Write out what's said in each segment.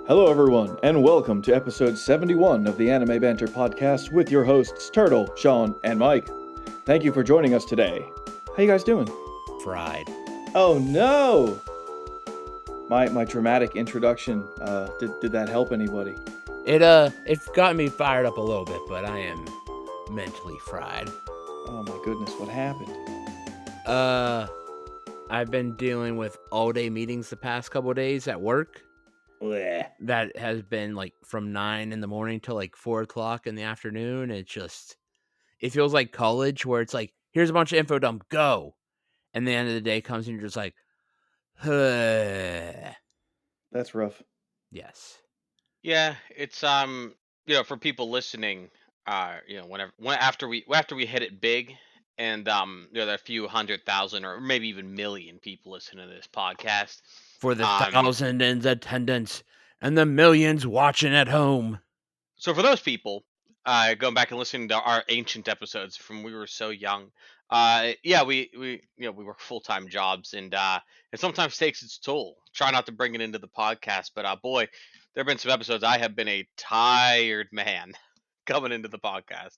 Hello, everyone, and welcome to episode 71 of the Anime Banter podcast with your hosts, Turtle, Sean, and Mike. Thank you for joining us today. How you guys doing? Fried. Oh no! My dramatic introduction, did that help anybody? It got me fired up a little bit, but I am mentally fried. Oh my goodness, what happened? I've been dealing with all-day meetings the past couple of days at work. Blech. That has been like from 9 in the morning till like 4 o'clock in the afternoon. It feels like college where it's like, here's a bunch of info dump, go. And the end of the day comes and you're just like, That's rough. yes. Yeah, it's for people listening, after we hit it big, and there are a few 100,000 or maybe even million people listening to this podcast. For the 1,000 in attendance and the millions watching at home. So for those people, going back and listening to our ancient episodes from when we were so young, we work full-time jobs, and it sometimes takes its toll. Try not to bring it into the podcast, but boy, there have been some episodes I have been a tired man coming into the podcast.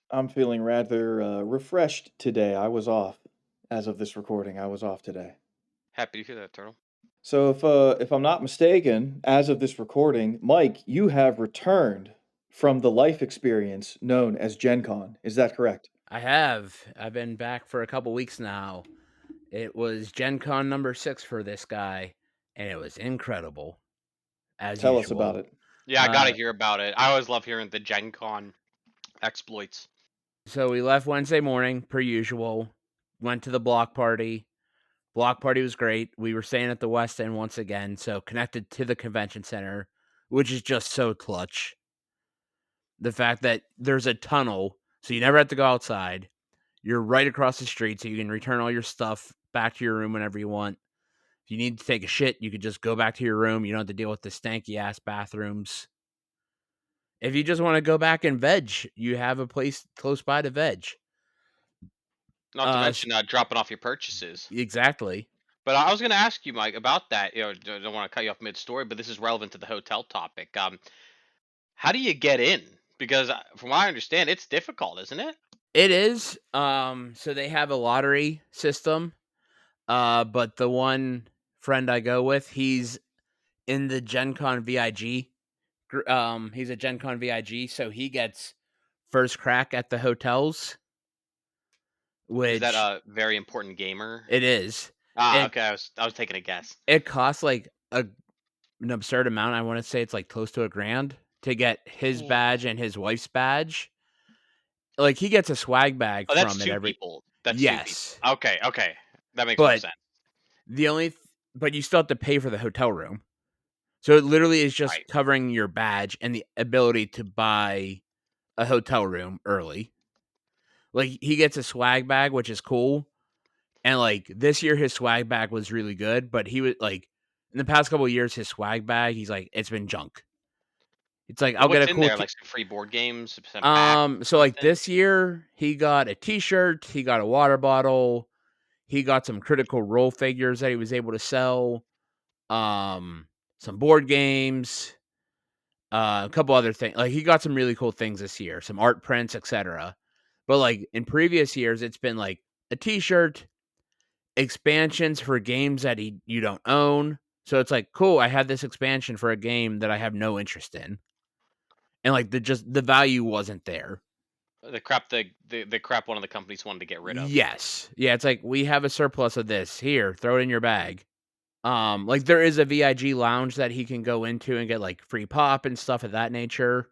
I'm feeling rather refreshed today. I was off. As of this recording, I was off today. Happy to hear that, Turtle. So if I'm not mistaken, as of this recording, Mike, you have returned from the life experience known as Gen Con. Is that correct? I have. I've been back for a couple weeks now. It was Gen Con number 6 for this guy, and it was incredible. As Tell usual. us about it. Yeah, I gotta hear about it. I always love hearing the Gen Con exploits. So we left Wednesday morning, per usual. Went to the block party. Block party was great. We were staying at the West End once again, so connected to the convention center, which is just so clutch. The fact that there's a tunnel, so you never have to go outside. You're right across the street, so you can return all your stuff back to your room whenever you want. If you need to take a shit, you could just go back to your room. You don't have to deal with the stanky-ass bathrooms. If you just want to go back and veg, you have a place close by to veg. Not to mention dropping off your purchases. Exactly. But I was going to ask you, Mike, about that. Don't want to cut you off mid-story, but this is relevant to the hotel topic. How do you get in? Because from what I understand, it's difficult, isn't it? It is. So they have a lottery system. But the one friend I go with, he's in the Gen Con VIG. He's a Gen Con VIG, so he gets first crack at the hotels. Which is that a very important gamer? It is. Okay. I was taking a guess. It costs like an absurd amount. I want to say it's like close to $1,000 to get his badge and his wife's badge. Like he gets a swag bag from that's it two every. people. That's yes. 2 people. Okay. That makes more sense. But you still have to pay for the hotel room. So it literally is just covering your badge and the ability to buy a hotel room early. Like he gets a swag bag, which is cool. And like this year, his swag bag was really good, but he was like in the past couple of years, his swag bag, he's like, it's been junk. It's like I'll get a cool. What's in there? Like some free board games. So like this year, he got a T-shirt, he got a water bottle, he got some Critical Role figures that he was able to sell, some board games, a couple other things. Like he got some really cool things this year, some art prints, etc. But like in previous years, it's been like a T-shirt, expansions for games that you don't own. So it's like, cool, I had this expansion for a game that I have no interest in. And like the value wasn't there. The crap one of the companies wanted to get rid of. Yes. Yeah, it's like we have a surplus of this. Here, throw it in your bag. Like there is a VIG lounge that he can go into and get like free pop and stuff of that nature.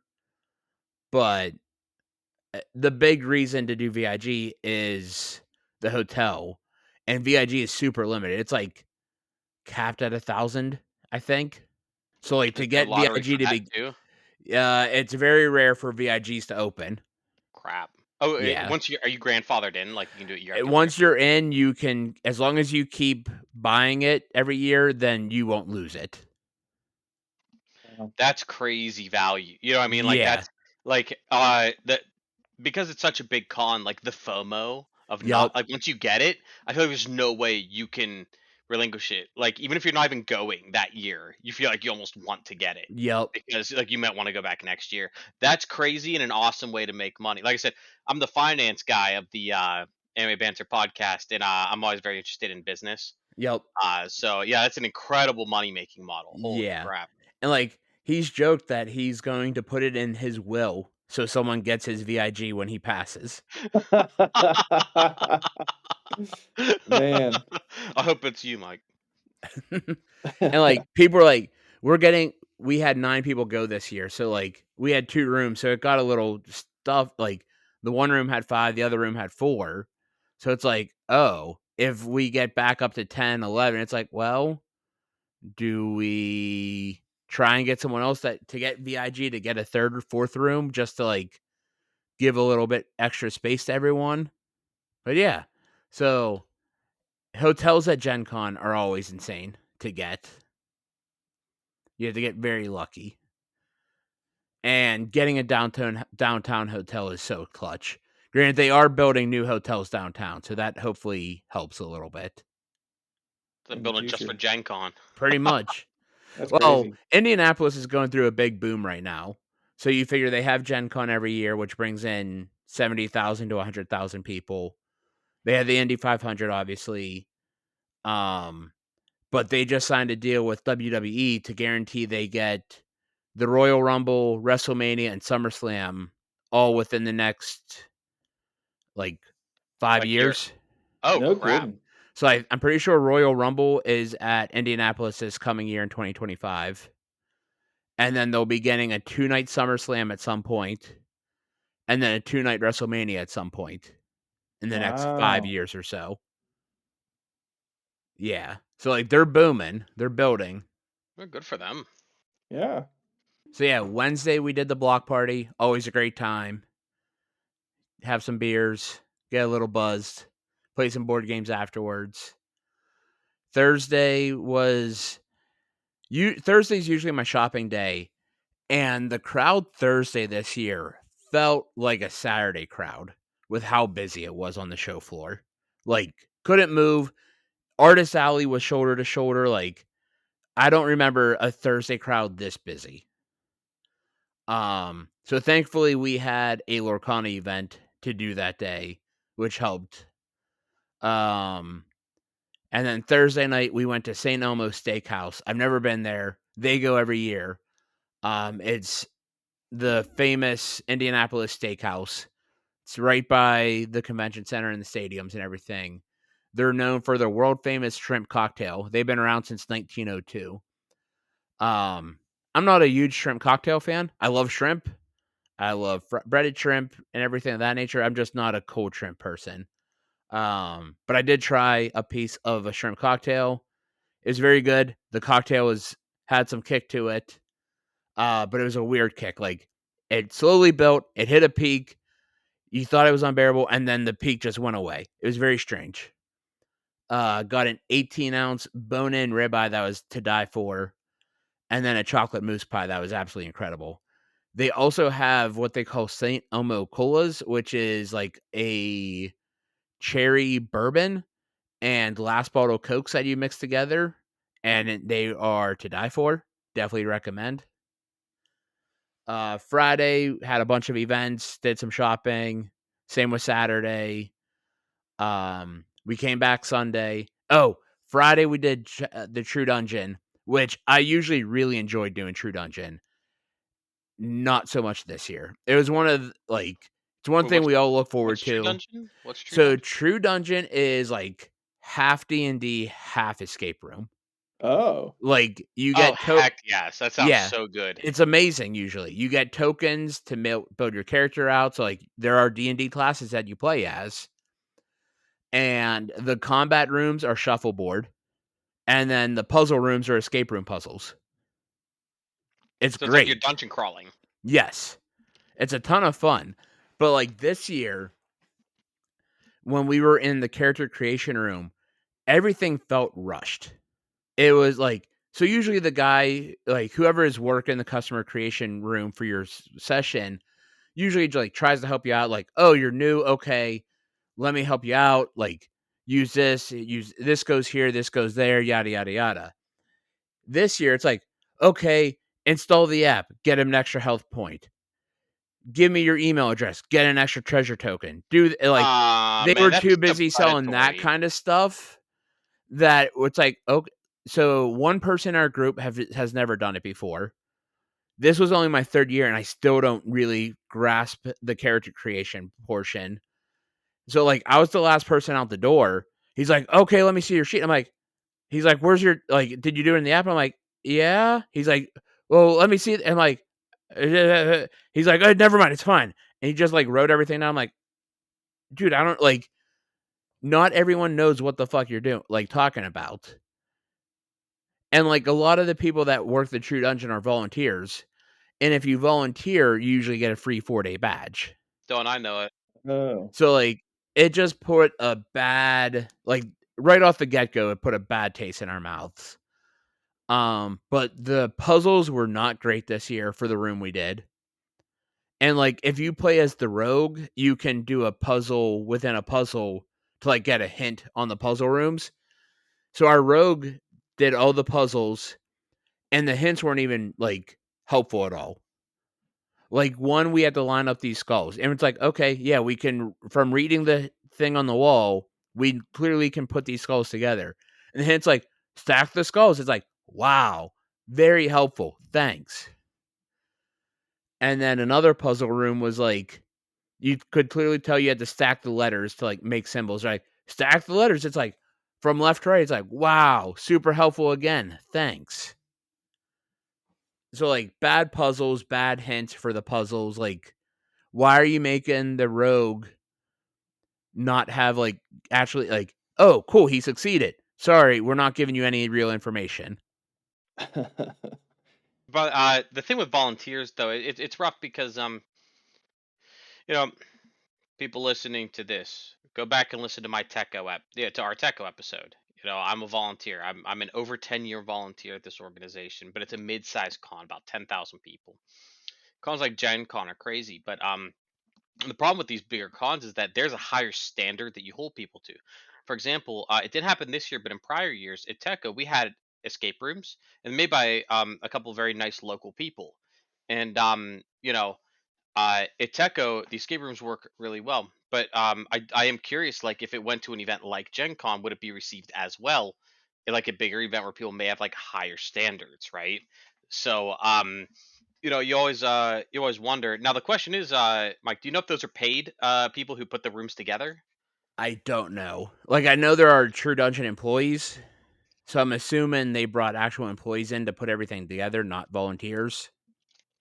But the big reason to do VIG is the hotel. And VIG is super limited. It's like capped at 1,000, I think. So like to get VIG to be, it's very rare for VIGs to open. Crap. Oh yeah. Are you grandfathered in? Like you can do it. Once you're in, you can, as long as you keep buying it every year, then you won't lose it. That's crazy value. You know what I mean? Like that's like that because it's such a big con. Like the FOMO of not like once you get it, I feel like there's no way you can relinquish it. Like, even if you're not even going that year, you feel like you almost want to get it Yep. because like you might want to go back next year. That's crazy and an awesome way to make money. Like I said, I'm the finance guy of the Anime Banter podcast, and I'm always very interested in business. Yep. So yeah, that's an incredible money making model. Holy Yeah. crap! And like he's joked that he's going to put it in his will so someone gets his VIG when he passes. Man. I hope it's you, Mike. And like people are like, we had 9 people go this year. So like we had 2 rooms. So it got a little stuff. Like the one room had 5, the other room had 4. So it's like, oh, if we get back up to 10, 11, it's like, well, do we try and get someone else to get VIG to get a 3rd or 4th room just to like give a little bit extra space to everyone? But yeah. So hotels at Gen Con are always insane to get. You have to get very lucky. And getting a downtown hotel is so clutch. Granted, they are building new hotels downtown, so that hopefully helps a little bit. They're In the building just for future. Gen Con. Pretty much. That's Well, crazy. Indianapolis is going through a big boom right now. So you figure they have Gen Con every year, which brings in 70,000 to 100,000 people. They had the Indy 500, obviously. But they just signed a deal with WWE to guarantee they get the Royal Rumble, WrestleMania, and SummerSlam all within the next like 5 Like year. years. Oh No crap! kidding. So I'm pretty sure Royal Rumble is at Indianapolis this coming year in 2025. And then they'll be getting a 2-night SummerSlam at some point, and then a 2-night WrestleMania at some point in the next 5 Wow. years or so. Yeah. So like they're booming, they're building. Well, good for them. Yeah. So yeah, Wednesday we did the block party. Always a great time. Have some beers, get a little buzzed, play some board games afterwards. Thursday was Thursday's usually my shopping day, and the crowd Thursday this year felt like a Saturday crowd with how busy it was on the show floor. Like couldn't move. Artist Alley was shoulder to shoulder. Like I don't remember a Thursday crowd this busy. So thankfully we had a Lorcana event to do that day, which helped. And then Thursday night we went to St. Elmo Steakhouse. I've never been there. They go every year. It's the famous Indianapolis Steakhouse. It's right by the convention center and the stadiums and everything. They're known for their world famous shrimp cocktail. They've been around since 1902. I'm not a huge shrimp cocktail fan. I love shrimp. I love breaded shrimp and everything of that nature. I'm just not a cold shrimp person. But I did try a piece of a shrimp cocktail. It was very good. The cocktail had some kick to it, but it was a weird kick. Like it slowly built. It hit a peak. You thought it was unbearable, and then the peak just went away. It was very strange. Got an 18-ounce bone-in ribeye that was to die for, and then a chocolate mousse pie that was absolutely incredible. They also have what they call St. Elmo Colas, which is like a cherry bourbon and last bottle Cokes that you mix together, and they are to die for. Definitely recommend. Friday had a bunch of events, did some shopping. Same with Saturday. We came back Sunday. Oh, Friday we did the True Dungeon, which I usually really enjoyed doing True Dungeon. Not so much this year. It was it's one Wait, thing we all look forward what's True to. Dungeon? What's True So Dungeon? True Dungeon is like half D&D, half escape room. Oh. Like you Oh get heck yes, that sounds yeah, so good. it's amazing. Usually, you get tokens to build your character out. So like there are D&D classes that you play as, and the combat rooms are shuffleboard, and then the puzzle rooms are escape room puzzles. It's So it's like you're great. dungeon crawling. Yes, it's a ton of fun. But like this year, when we were in the character creation room, everything felt rushed. It was like, so usually the guy, like whoever is working the customer creation room for your session, usually like tries to help you out. Like, oh, you're new. Okay. Let me help you out. Like use this goes here, this goes there, yada yada yada. This year it's like, okay, install the app, get an extra health point. Give me your email address, get an extra treasure token. They Man, were that's too so busy selling that predatory. kind of stuff that it's like, okay. So one person in our group has never done it before. This was only my third year, and I still don't really grasp the character creation portion. So, like, I was the last person out the door. He's like, okay, let me see your sheet. I'm like, he's like, where's your, like, did you do it in the app? I'm like, yeah. He's like, well, let me see it. I'm like, he's like, oh, never mind, it's fine. And he just, like, wrote everything down. I'm like, dude, I don't, like, not everyone knows what the fuck you're doing, like, talking about. And, like, a lot of the people that work the True Dungeon are volunteers. And if you volunteer, you usually get a free 4-day badge. Don't I know it? Oh. So, like, it just put a bad, like, right off the get-go, it put a bad taste in our mouths. But the puzzles were not great this year for the room we did. And, like, if you play as the rogue, you can do a puzzle within a puzzle to, like, get a hint on the puzzle rooms. So our rogue did all the puzzles, and the hints weren't even, like, helpful at all. Like, one, we had to line up these skulls. And it's like, okay, yeah, we can, from reading the thing on the wall, we clearly can put these skulls together. And then it's like, stack the skulls. It's like, wow, very helpful. Thanks. And then another puzzle room was like, you could clearly tell you had to stack the letters to, like, make symbols. Right? Stack the letters. It's like, from left to right, it's like, wow, super helpful again. Thanks. So, like, bad puzzles, bad hints for the puzzles. Like, why are you making the rogue not have, like, actually, like, oh, cool, he succeeded. Sorry, we're not giving you any real information. But the thing with volunteers, though, it's rough because you know, people listening to this, go back and listen to my to our Techo episode. I'm a volunteer. I'm an over 10-year volunteer at this organization, but it's a mid-sized con, about 10,000 people. Cons like Gen Con are crazy, but the problem with these bigger cons is that there's a higher standard that you hold people to. For example, it didn't happen this year, but in prior years at Techo, we had escape rooms and made by a couple of very nice local people. And at Techo, the escape rooms work really well. But I am curious, like, if it went to an event like Gen Con, would it be received as well, like a bigger event where people may have like higher standards, right? So you always wonder. Now the question is, Mike, do you know if those are paid people who put the rooms together? I don't know. Like, I know there are True Dungeon employees, so I'm assuming they brought actual employees in to put everything together, not volunteers.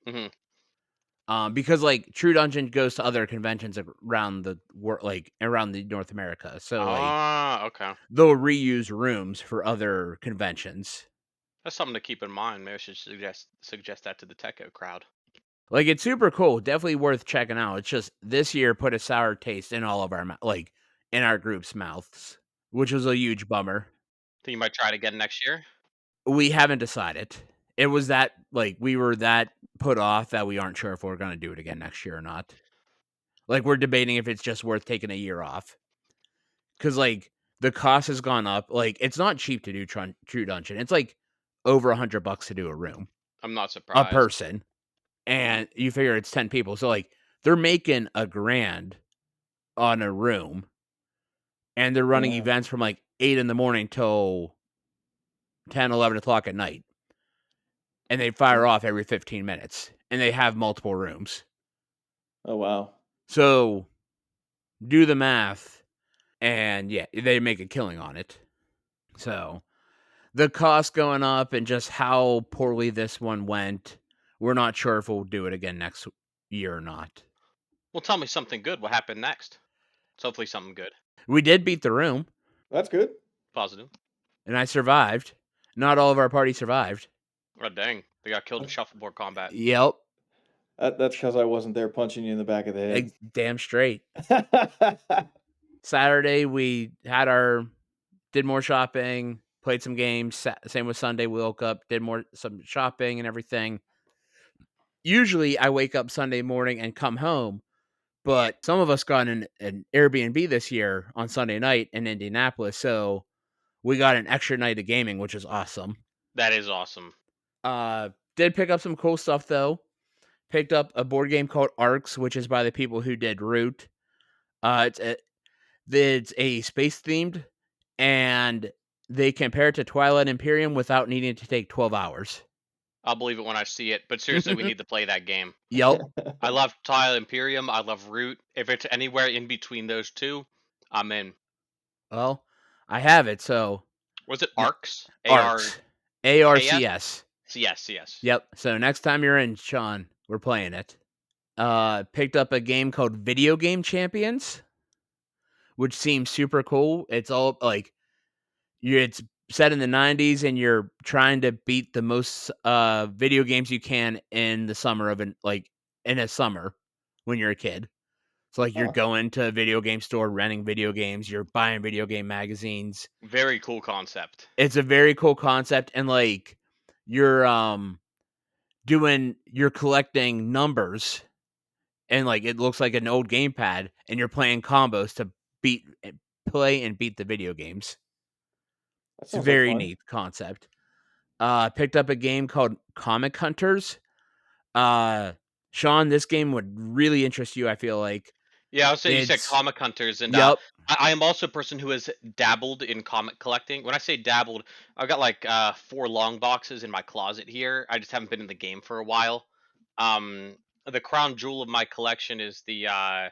Hmm. Because, like, True Dungeon goes to other conventions around the world, like around the North America. So, like, Ah, okay. they'll reuse rooms for other conventions. That's something to keep in mind. Maybe I should suggest that to the Techo crowd. Like, it's super cool. Definitely worth checking out. It's just this year put a sour taste in all of our like in our group's mouths, which was a huge bummer. Think you might try it again next year? We haven't decided. It was that, like, we were that put off that we aren't sure if we're going to do it again next year or not. Like, we're debating if it's just worth taking a year off. Because, like, the cost has gone up. Like, it's not cheap to do True Dungeon. It's like over $100 to do a room, I'm not a surprised. person. And you figure it's 10 people. So, like, they're making $1,000 on a room. And they're running Wow. events from like 8 in the morning till 10, 11 o'clock at night. And they fire off every 15 minutes. And they have multiple rooms. Oh, wow. So do the math. And yeah, they make a killing on it. So the cost going up and just how poorly this one went, we're not sure if we'll do it again next year or not. Well, tell me something good. What happened next? It's hopefully something good. We did beat the room. That's good. Positive. And I survived. Not all of our party survived. Oh, dang. They got killed in shuffleboard combat. Yep. That's because I wasn't there punching you in the back of the head. Damn straight. Saturday we did more shopping, played some games. Same with Sunday. We woke up, did some shopping and everything. Usually I wake up Sunday morning and come home, But some of us got an Airbnb this year on Sunday night in Indianapolis, so we got an extra night of gaming, which is awesome. That is awesome. Did pick up some cool stuff though. Picked up a board game called Arcs, which is by the people who did Root. It's a space themed, and they compare it to Twilight Imperium without needing to take 12 hours. I'll believe it when I see it. But seriously, we need to play that game. Yep. I love Twilight Imperium. I love Root. If it's anywhere in between those two, I'm in. Well, I have it, so Was it Arcs? Arcs. ARCS. Yes. Yep. So next time you're in, Sean, we're playing it. Picked up a game called Video Game Champions, which seems super cool. It's all like it's set in the 90s and you're trying to beat the most video games you can in the summer in a summer when you're a kid. So like you're Huh. going to a video game store, renting video games, you're buying video game magazines. Very cool concept. It's a very cool concept, and like you're collecting numbers, and like it looks like an old gamepad, and you're playing combos to play and beat the video games. That It's a sounds like very fun. neat concept. Picked up a game called Comic Hunters. Sean, this game would really interest you, I feel like. Yeah, I would say you said It's comic hunters, and Yep. I am also a person who has dabbled in comic collecting. When I say dabbled, I've got like 4 long boxes in my closet here. I just haven't been in the game for a while. The crown jewel of my collection is the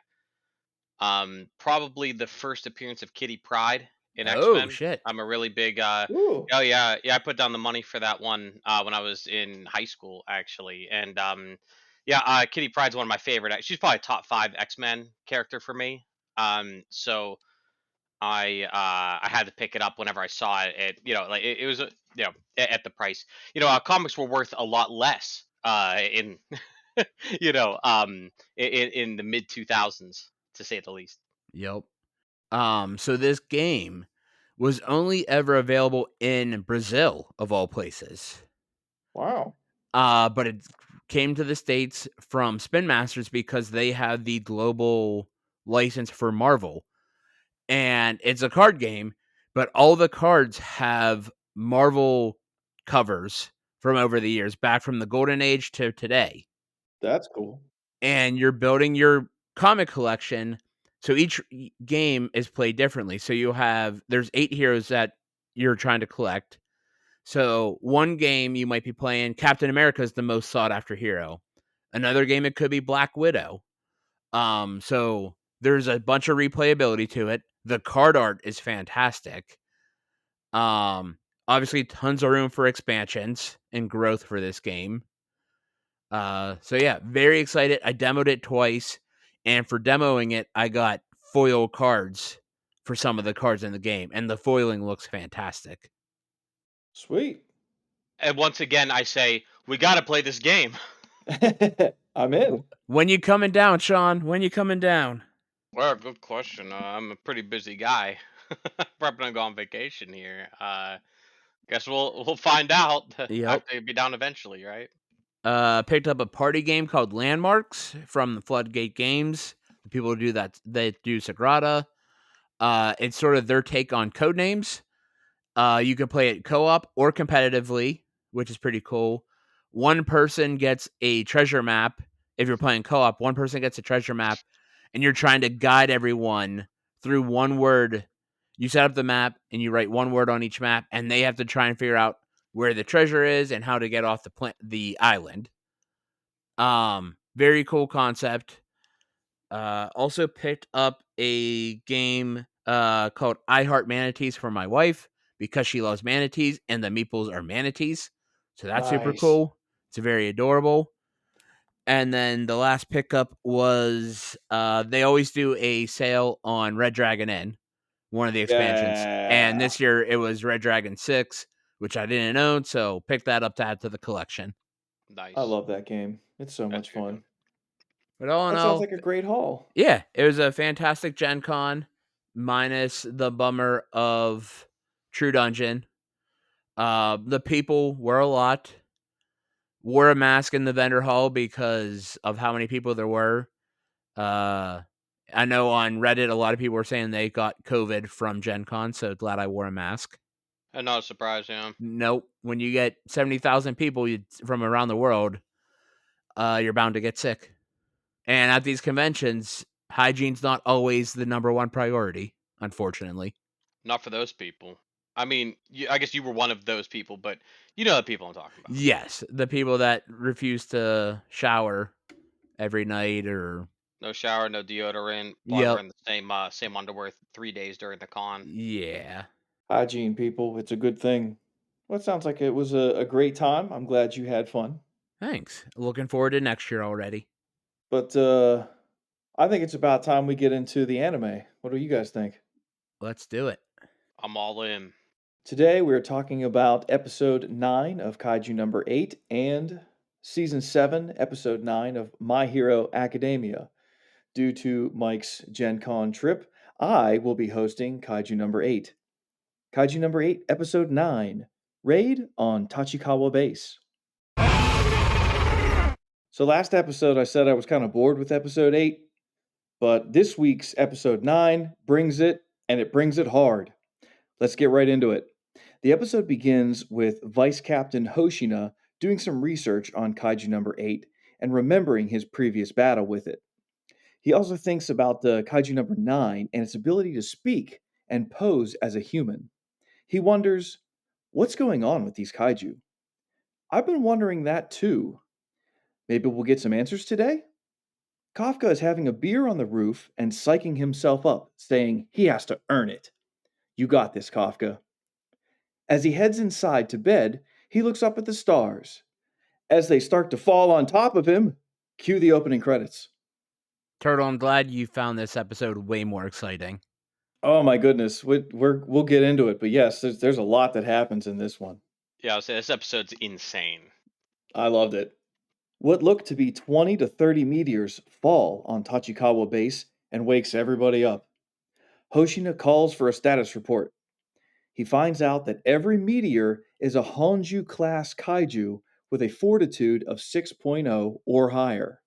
probably the first appearance of Kitty Pryde in X Oh Men. shit. I'm a really big Ooh. oh yeah, I put down the money for that one when I was in high school actually, and yeah, Kitty Pryde's one of my favorite. She's probably top 5 X Men character for me. So I had to pick it up whenever I saw it. Like it was at the price. Comics were worth a lot less in in the mid 2000s, to say the least. Yep. So this game was only ever available in Brazil, of all places. Wow. But it came to the States from Spin Masters because they have the global license for Marvel. And it's a card game, but all the cards have Marvel covers from over the years, back from the Golden Age to today. That's cool. And you're building your comic collection. So each game is played differently. So there's 8 heroes that you're trying to collect. So one game you might be playing Captain America is the most sought after hero. Another game it could be Black Widow. So there's a bunch of replayability to it. The card art is fantastic. Obviously tons of room for expansions and growth for this game. So yeah, very excited. I demoed it twice, and for demoing it, I got foil cards for some of the cards in the game, and the foiling looks fantastic. Sweet. And once again, I say we got to play this game. I'm in. When you coming down, Sean? When you coming down? Well, good question. I'm a pretty busy guy. Probably gonna go on vacation here. Guess we'll find out. I Yep. have to be down eventually, right? Picked up a party game called Landmarks from the Floodgate Games. The people who do that, they do Sagrada. It's sort of their take on Codenames. You can play it co-op or competitively, which is pretty cool. One person gets a treasure map. If you're playing co-op, one person gets a treasure map, and you're trying to guide everyone through one word. You set up the map, and you write one word on each map, and they have to try and figure out where the treasure is and how to get off the island. Very cool concept. Also picked up a game called I Heart Manatees for my wife because she loves manatees and the meeples are manatees. So that's super Nice. cool. It's very adorable. And then the last pickup was they always do a sale on Red Dragon Inn, one of the expansions. And Yeah. this year it was Red Dragon 6, which I didn't own, so picked that up to add to the collection. Nice. I love that game. It's so That's much good. fun. But all in That sounds all, like a great haul. yeah, it was a fantastic Gen Con, minus the bummer of True Dungeon. The people were a lot. Wore a mask in the vendor hall because of how many people there were. I know on Reddit a lot of people were saying they got COVID from Gen Con, so glad I wore a mask. I'm not surprised, Nope. When you get 70,000 people from around the world, you're bound to get sick. And at these conventions, hygiene's not always the number one priority, unfortunately. Not for those people. I mean, I guess you were one of those people, but you know the people I'm talking about. Yes, the people that refuse to shower every night or No shower, no deodorant, probably yep. wearing the same underwear 3 days during the con. Yeah. Hygiene, people. It's a good thing. Well, it sounds like it was a great time. I'm glad you had fun. Thanks. Looking forward to next year already. But I think it's about time we get into the anime. What do you guys think? Let's do it. I'm all in. Today we're talking about episode 9 of Kaiju number 8 and season 7, episode 9 of My Hero Academia. Due to Mike's Gen Con trip, I will be hosting Kaiju number 8. Kaiju number 8, episode 9, Raid on Tachikawa Base. So last episode I said I was kind of bored with episode 8, but this week's episode 9 brings it, and it brings it hard. Let's get right into it. The episode begins with Vice Captain Hoshina doing some research on Kaiju number 8 and remembering his previous battle with it. He also thinks about the Kaiju number 9 and its ability to speak and pose as a human. He wonders, what's going on with these kaiju? I've been wondering that too. Maybe we'll get some answers today? Kafka is having a beer on the roof and psyching himself up, saying he has to earn it. You got this, Kafka. As he heads inside to bed, he looks up at the stars. As they start to fall on top of him, cue the opening credits. Turtle, I'm glad you found this episode way more exciting. Oh my goodness, we'll get into it, but yes, there's a lot that happens in this one. Yeah, I'll say this episode's insane. I loved it. What looked to be 20 to 30 meteors fall on Tachikawa Base and wakes everybody up. Hoshina calls for a status report. He finds out that every meteor is a Honju class kaiju with a fortitude of 6.0 or higher.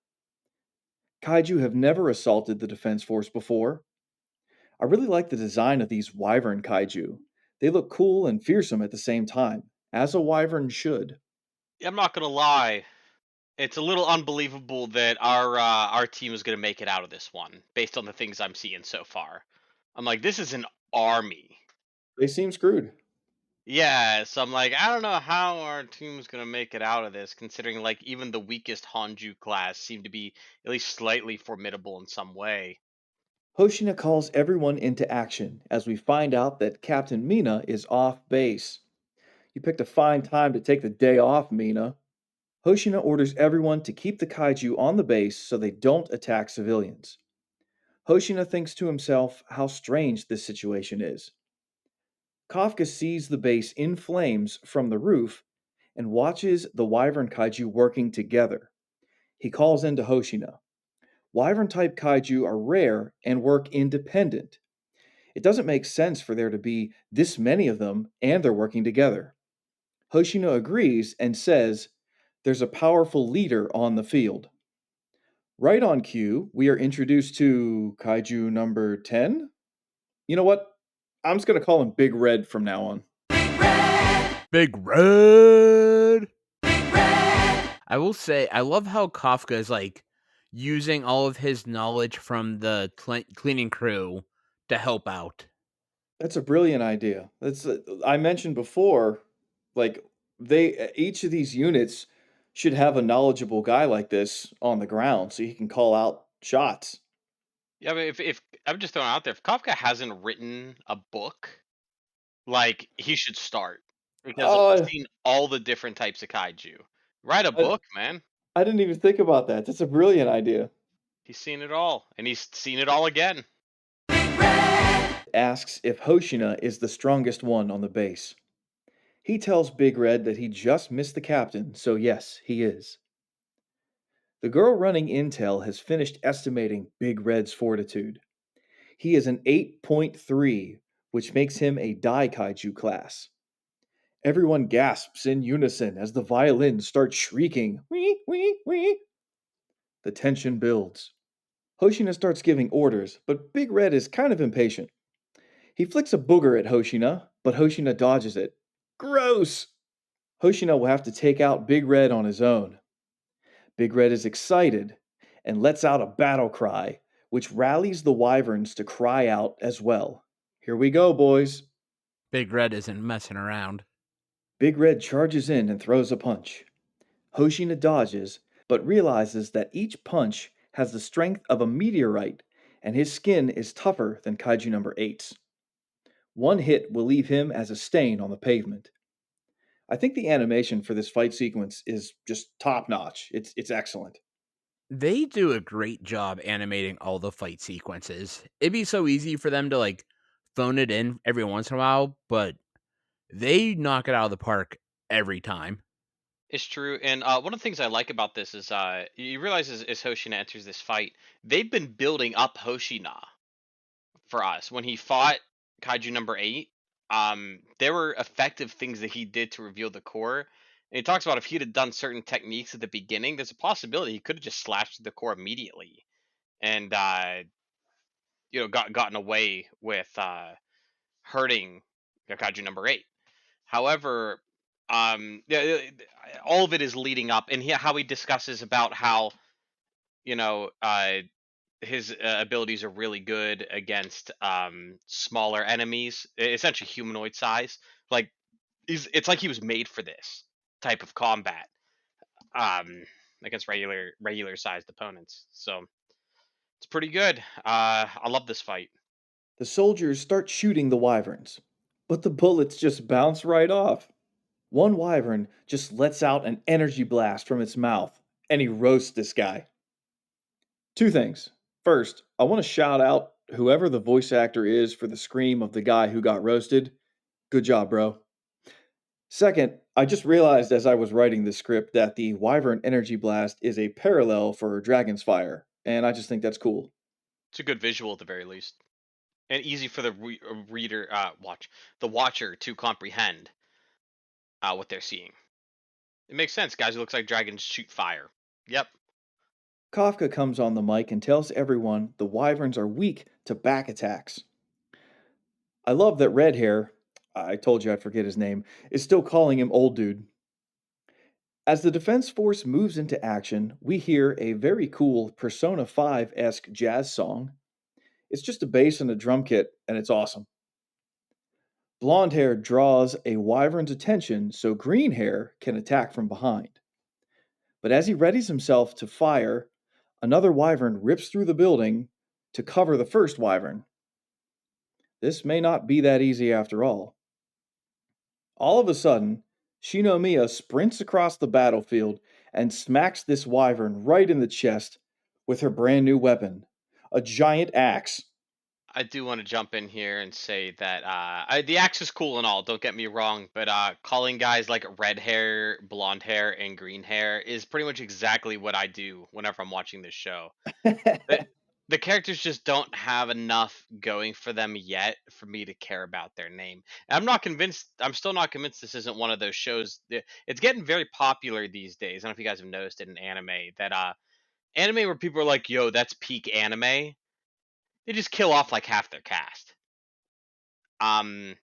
Kaiju have never assaulted the Defense Force before. I really like the design of these wyvern kaiju. They look cool and fearsome at the same time, as a wyvern should. I'm not gonna lie. It's a little unbelievable that our team is gonna make it out of this one, based on the things I'm seeing so far. I'm like, this is an army. They seem screwed. Yeah, so I'm like, I don't know how our team's gonna make it out of this, considering like even the weakest Hanju class seem to be at least slightly formidable in some way. Hoshina calls everyone into action as we find out that Captain Mina is off base. You picked a fine time to take the day off, Mina. Hoshina orders everyone to keep the kaiju on the base so they don't attack civilians. Hoshina thinks to himself how strange this situation is. Kafka sees the base in flames from the roof and watches the wyvern kaiju working together. He calls into Hoshina. Wyvern type kaiju are rare and work independent. It doesn't make sense for there to be this many of them and they're working together. Hoshino agrees and says, there's a powerful leader on the field. Right on cue, we are introduced to Kaiju number 10. You know what? I'm just going to call him Big Red from now on. Big Red! I will say, I love how Kafka is like using all of his knowledge from the cleaning crew to help out. That's a brilliant idea. That's I mentioned before, like they each of these units should have a knowledgeable guy like this on the ground so he can call out shots. Yeah, I mean, if I'm just throwing it out there, if Kafka hasn't written a book, like he should start because we've Oh, seen all the different types of kaiju. Write a I, book, man. I didn't even think about that. That's a brilliant idea. He's seen it all, and he's seen it all again. Asks if Hoshina is the strongest one on the base. He tells Big Red that he just missed the captain, so yes, he is. The girl running intel has finished estimating Big Red's fortitude. He is an 8.3, which makes him a Dai Kaiju class. Everyone gasps in unison as the violins start shrieking, wee, wee, wee. The tension builds. Hoshina starts giving orders, but Big Red is kind of impatient. He flicks a booger at Hoshina, but Hoshina dodges it. Gross! Hoshina will have to take out Big Red on his own. Big Red is excited and lets out a battle cry, which rallies the wyverns to cry out as well. Here we go, boys. Big Red isn't messing around. Big Red charges in and throws a punch. Hoshina dodges, but realizes that each punch has the strength of a meteorite, and his skin is tougher than Kaiju number 8's. One hit will leave him as a stain on the pavement. I think the animation for this fight sequence is just top notch. It's excellent. They do a great job animating all the fight sequences. It'd be so easy for them to like phone it in every once in a while, but they knock it out of the park every time. It's true, and one of the things I like about this is you realize as Hoshina enters this fight, they've been building up Hoshina for us. When he fought Kaiju number 8, there were effective things that he did to reveal the core. And he talks about if he'd have done certain techniques at the beginning, there's a possibility he could have just slashed the core immediately and gotten away with hurting Kaiju number 8. However, all of it is leading up, and how he discusses about how you know his abilities are really good against smaller enemies, essentially humanoid size. Like it's like he was made for this type of combat um, against regular sized opponents. So it's pretty good. I love this fight. The soldiers start shooting the wyverns, but the bullets just bounce right off. One wyvern just lets out an energy blast from its mouth, and he roasts this guy. Two things. First, I want to shout out whoever the voice actor is for the scream of the guy who got roasted. Good job, bro. Second, I just realized as I was writing the script that the wyvern energy blast is a parallel for Dragon's Fire, and I just think that's cool. It's a good visual at the very least, and easy for the reader, the watcher to comprehend what they're seeing. It makes sense. Guys who looks like dragons shoot fire. Yep. Kafka comes on the mic and tells everyone the wyverns are weak to back attacks. I love that Red Hair, I told you I'd forget his name, is still calling him old dude. As the defense force moves into action, we hear a very cool Persona 5 esque jazz song. It's just a bass and a drum kit, and it's awesome. Blonde hair draws a wyvern's attention so green hair can attack from behind. But as he readies himself to fire, another wyvern rips through the building to cover the first wyvern. This may not be that easy after all. All of a sudden, Shinomiya sprints across the battlefield and smacks this wyvern right in the chest with her brand new weapon, a giant axe. I do want to jump in here and say that the axe is cool and all. Don't get me wrong, but calling guys like red hair, blonde hair, and green hair is pretty much exactly what I do whenever I'm watching this show. The, the characters just don't have enough going for them yet for me to care about their name. And I'm not convinced. I'm still not convinced this isn't one of those shows. It's getting very popular these days. I don't know if you guys have noticed it in anime that anime where people are like, "Yo, that's peak anime." They just kill off like half their cast. Um,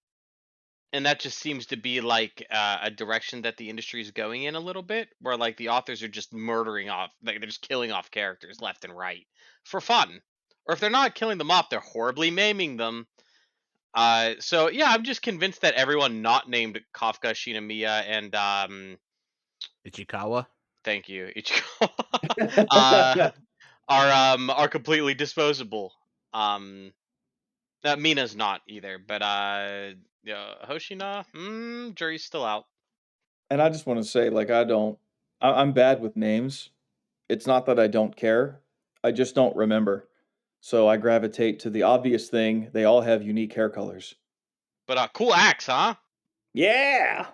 and that just seems to be like a direction that the industry is going in a little bit, where like the authors are just murdering off, like they're just killing off characters left and right for fun, or if they're not killing them off, they're horribly maiming them. So yeah, I'm just convinced that everyone not named Kafka, Shinomiya, and Ichikawa. thank you, Ichiko, uh, are completely disposable. Um, Mina's not either, but yeah, Hoshina, jury's still out. And I just want to say, like, I'm bad with names. It's not that I don't care, I just don't remember. So I gravitate to the obvious thing. They all have unique hair colors. But cool axe, huh? Yeah!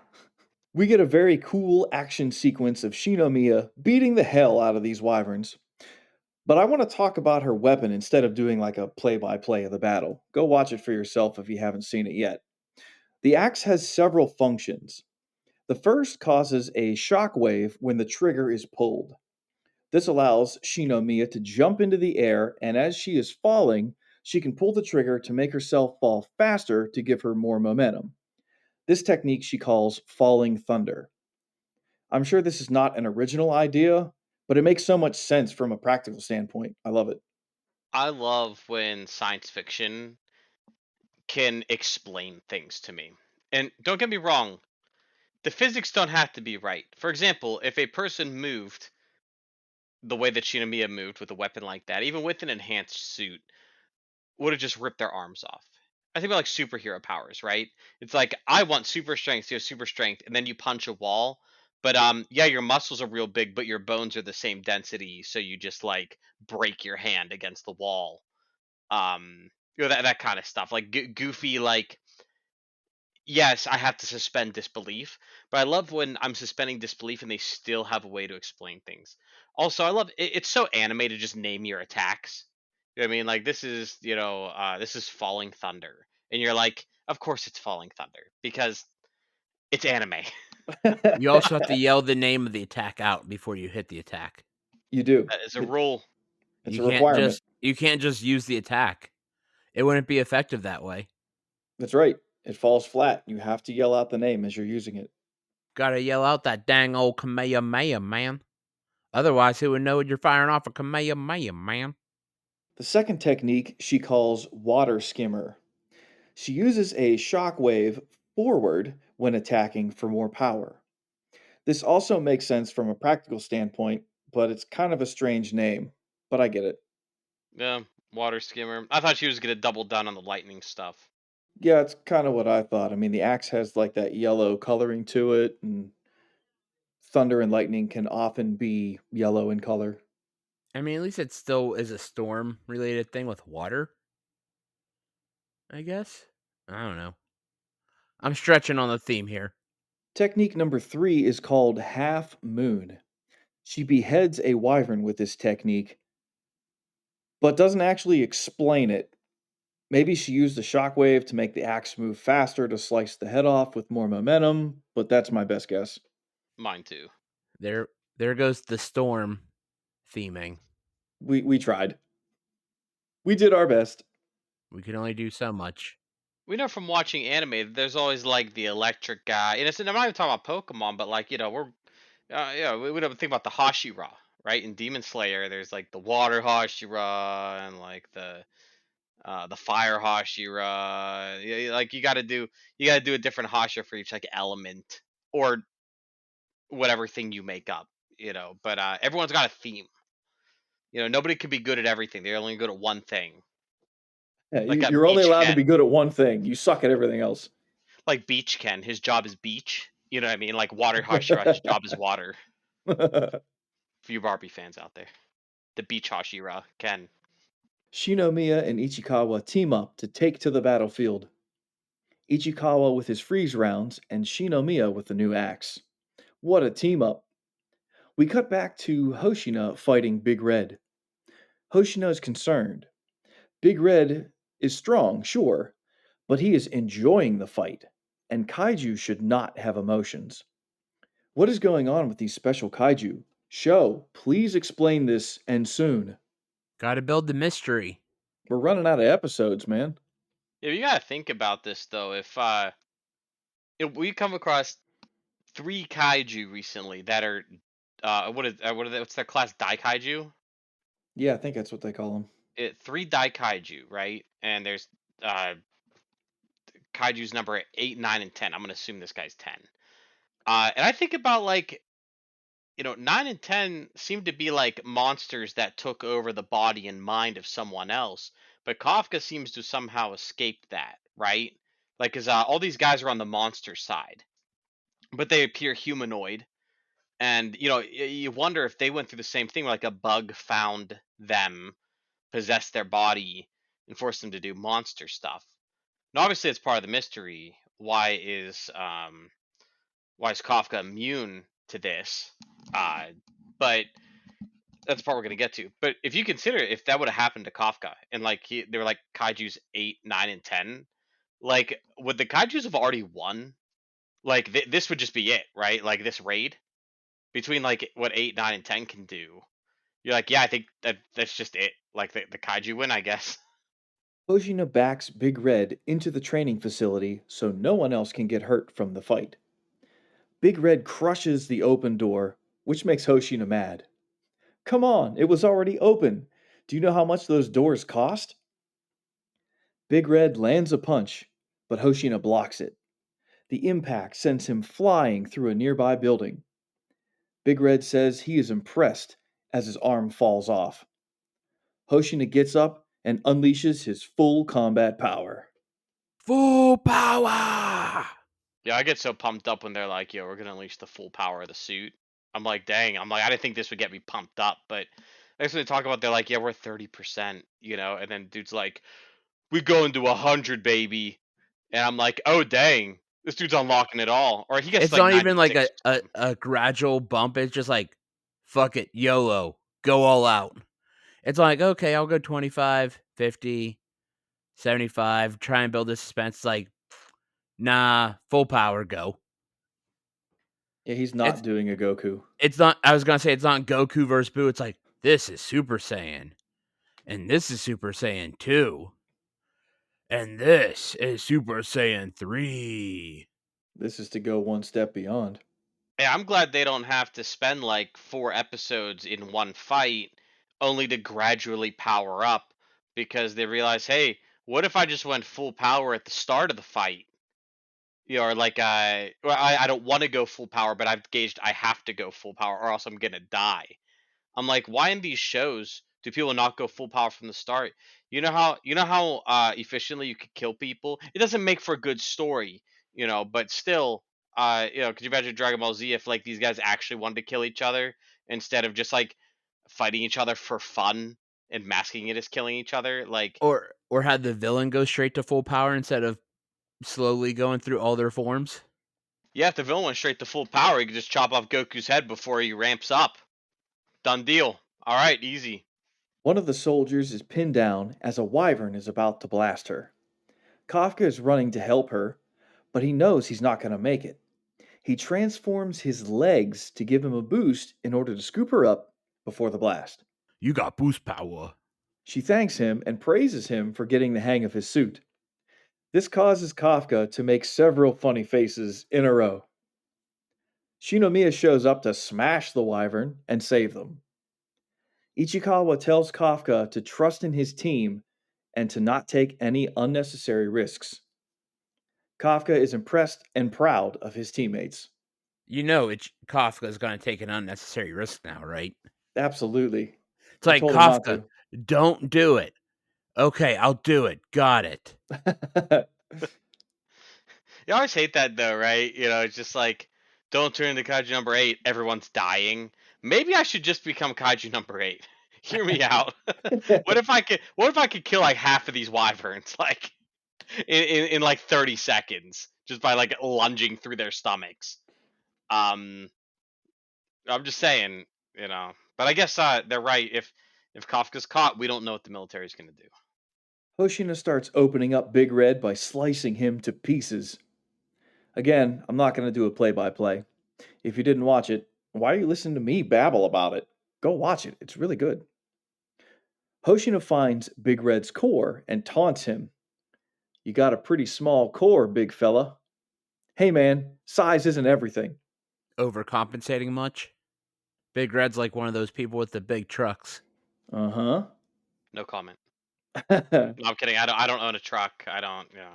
We get a very cool action sequence of Shinomiya beating the hell out of these wyverns. But I want to talk about her weapon instead of doing like a play by play of the battle. Go watch it for yourself if you haven't seen it yet. The axe has several functions. The first causes a shock wave when the trigger is pulled. This allows Shinomiya to jump into the air, and as she is falling, she can pull the trigger to make herself fall faster to give her more momentum. This technique she calls falling thunder. I'm sure this is not an original idea, but it makes so much sense from a practical standpoint. I love it. I love when science fiction can explain things to me. And don't get me wrong, the physics don't have to be right. For example, if a person moved the way that Shinomiya moved with a weapon like that, even with an enhanced suit, would have just ripped their arms off. I think about like superhero powers, right? It's like I want super strength, so you have super strength, and then you punch a wall. But yeah, your muscles are real big, but your bones are the same density, so you just like break your hand against the wall. That kind of stuff, like goofy, like yes, I have to suspend disbelief, but I love when I'm suspending disbelief and they still have a way to explain things. Also, I love it's so anime to just name your attacks. You know what I mean? Like this is falling thunder. And you're like, of course it's falling thunder because it's anime. You also have to yell the name of the attack out before you hit the attack. You do. That is a rule. It's a requirement. You can't just use the attack. It wouldn't be effective that way. That's right. It falls flat. You have to yell out the name as you're using it. Gotta yell out that dang old Kamehameha, man. Otherwise, who would know you're firing off a Kamehameha, man? The second technique she calls water skimmer. She uses a shock wave forward when attacking for more power. This also makes sense from a practical standpoint, but it's kind of a strange name. But I get it. Yeah, water skimmer. I thought she was gonna double down on the lightning stuff. Yeah, it's kind of what I thought. I mean, the axe has like that yellow coloring to it, and thunder and lightning can often be yellow in color. I mean, at least it still is a storm related thing with water, I guess. I don't know. I'm stretching on the theme here. Technique number three is called half moon. She beheads a wyvern with this technique, but doesn't actually explain it. Maybe she used a shockwave to make the axe move faster to slice the head off with more momentum, but that's my best guess. Mine too. There there goes the storm theming. We tried. We did our best. We can only do so much. We know from watching anime that there's always like the electric guy, and I'm not even talking about Pokemon, but like we're yeah, we don't think about the Hashira, right? In Demon Slayer, there's like the water Hashira and like the fire Hashira. Like you got to do a different Hashira for each like element or whatever thing you make up, But everyone's got a theme. Nobody can be good at everything. They're only good at one thing. Yeah, Like that you're only Beach allowed to Ken, be good at one thing. You suck at everything else. like Beach Ken, his job is beach. You know what I mean? Like Water Hashira, his job is water. For you Barbie fans out there, the Beach Hashira Ken. Shinomiya and Ichikawa team up to take to the battlefield. Ichikawa with his freeze rounds and Shinomiya with the new axe. What a team up! We cut back to Hoshina fighting Big Red. Hoshina is concerned. Big Red is strong, sure, but he is enjoying the fight, and kaiju should not have emotions. What is going on with these special kaiju? Show, please explain this and soon. Gotta build the mystery. We're running out of episodes, man. Yeah, you gotta think about this though. If we come across three kaiju recently that are what's their class Daikaiju? Yeah, I think that's what they call them. Three Daikaiju, right? And there's uh kaiju's number 8, 9, and 10. I'm gonna assume this guy's 10. And I think about like 9 and 10 seem to be like monsters that took over the body and mind of someone else, but Kafka seems to somehow escape that, right? Like, cause all these guys are on the monster side, but they appear humanoid, and you wonder if they went through the same thing, like a bug found them, possessed their body, and forced them to do monster stuff. And obviously, it's part of the mystery. Why is Kafka immune to this? But that's the part we're gonna get to. But if you consider if that would have happened to Kafka and like they were like kaiju's 8, 9, and 10, like would the kaiju's have already won? Like this would just be it, right? Like this raid between like what 8, 9, and 10 can do. You're like, yeah, I think that's just it. Like the kaiju win, I guess. Hoshina backs Big Red into the training facility so no one else can get hurt from the fight. Big Red crushes the open door, which makes Hoshina mad. Come on, it was already open. Do you know how much those doors cost? Big Red lands a punch, but Hoshina blocks it. The impact sends him flying through a nearby building. Big Red says he is impressed as his arm falls off. Hoshina gets up and unleashes his full combat power. Full power. Yeah, I get so pumped up when they're like, "Yo, we're gonna unleash the full power of the suit." I'm like, "Dang!" I'm like, I didn't think this would get me pumped up, but next when they talk about, they're like, "Yeah, we're 30%," and then dude's like, "We go into 100, baby," and I'm like, "Oh, dang, this dude's unlocking it all," or he gets It's like not even like 96 or something. a gradual bump. It's just like, fuck it, YOLO, go all out. It's like, okay, I'll go 25, 50, 75, try and build the suspense. Like, nah, full power, go. Yeah, he's not It's doing a Goku. it's not. I was gonna say it's not Goku versus Boo. It's like this is Super Saiyan, and this is Super Saiyan 2, and this is Super Saiyan 3. This is to go one step beyond. Yeah, I'm glad they don't have to spend like 4 episodes in one fight only to gradually power up because they realize, hey, what if I just went full power at the start of the fight? Or like, well, I don't want to go full power, but I've gauged I have to go full power or else I'm gonna die. I'm like, why in these shows do people not go full power from the start? You know how efficiently you could kill people. It doesn't make for a good story, but still, could you imagine Dragon Ball Z if like these guys actually wanted to kill each other instead of just like fighting each other for fun and masking it as killing each other? Like, Or had the villain go straight to full power instead of slowly going through all their forms. yeah, if the villain went straight to full power, he could just chop off Goku's head before he ramps up. Done deal. All right, easy. One of the soldiers is pinned down as a wyvern is about to blast her. Kafka is running to help her, but he knows he's not going to make it. He transforms his legs to give him a boost in order to scoop her up before the blast. You got boost power. She thanks him and praises him for getting the hang of his suit. This causes Kafka to make several funny faces in a row. Shinomiya shows up to smash the wyvern and save them. Ichikawa tells Kafka to trust in his team and to not take any unnecessary risks. Kafka is impressed and proud of his teammates. You know, Kafka's going to take an unnecessary risk now, right? Absolutely. It's He like told him not Kafka, don't do it. Okay, I'll do it. Got it. to. You always hate that though, right? It's just like, don't turn into Kaiju number 8. Everyone's dying. Maybe I should just become Kaiju number 8. Hear me out. What if I could kill like half of these wyverns like in like 30 seconds just by like lunging through their stomachs. Um, I'm just saying, But I guess they're right. If Kafka's caught, we don't know what the military's gonna do. Hoshina starts opening up Big Red by slicing him to pieces. Again, I'm not going to do a play by play. If you didn't watch it, why are you listening to me babble about it? Go watch it, it's really good. Hoshina finds Big Red's core and taunts him. You got a pretty small core, big fella. Hey man, size isn't everything. Overcompensating much? Big Red's like one of those people with the big trucks. Uh No comment. huh. No, I'm kidding. I don't own a truck. I don't. Yeah.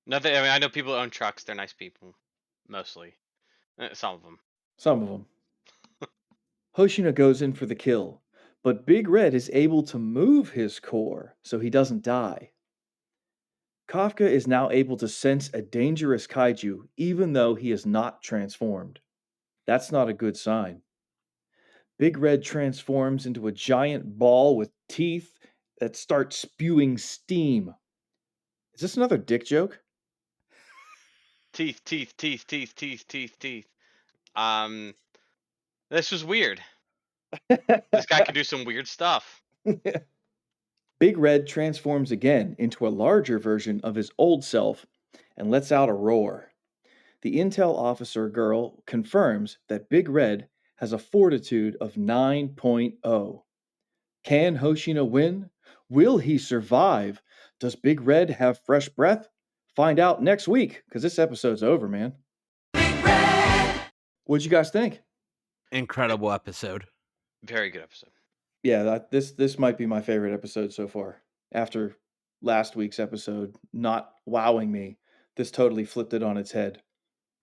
Nothing. I mean, I know people who own trucks. They're nice people, mostly. Some of them. Some of them. Hoshina goes in for the kill, but Big Red is able to move his core so he doesn't die. Kafka is now able to sense a dangerous kaiju even though he is not transformed. That's not a good sign. Big Red transforms into a giant ball with teeth that start spewing steam. Is this another dick joke? Teeth, teeth, teeth, teeth, teeth, teeth, teeth. Um, this was weird. This guy can do some weird stuff. Big Red transforms again into a larger version of his old self and lets out a roar. The intel officer girl confirms that Big Red has a fortitude of 9.0. Can Hoshina win? Will he survive? Does Big Red have fresh breath? Find out next week, because this episode's over, man. What'd you guys think? Incredible episode. Very good episode. Yeah, this might be my favorite episode so far. After last week's episode not wowing me, this totally flipped it on its head.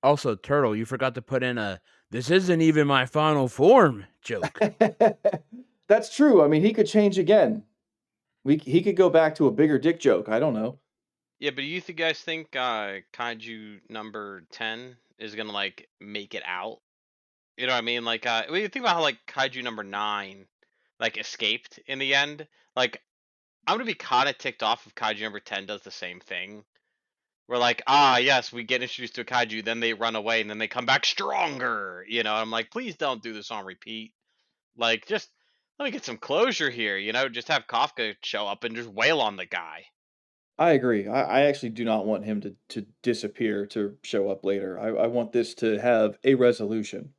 Also, Turtle, you forgot to put in a "this isn't even my final form" joke. That's true. I mean, he could change again. He could go back to a bigger dick joke. I don't know. Yeah, but you guys think Kaiju number 10 is gonna like make it out? You know what I mean? Like, when you think about how like Kaiju number 9 like escaped in the end, like I'm gonna be kind of ticked off if Kaiju number 10 does the same thing. We're like, yes, we get introduced to a Kaiju, then they run away, and then they come back stronger. You know, I'm like, please don't do this on repeat. Like, just let me get some closure here. You know, just have Kafka show up and just wail on the guy. I agree. I actually do not want him to disappear to show up later. I want this to have a resolution.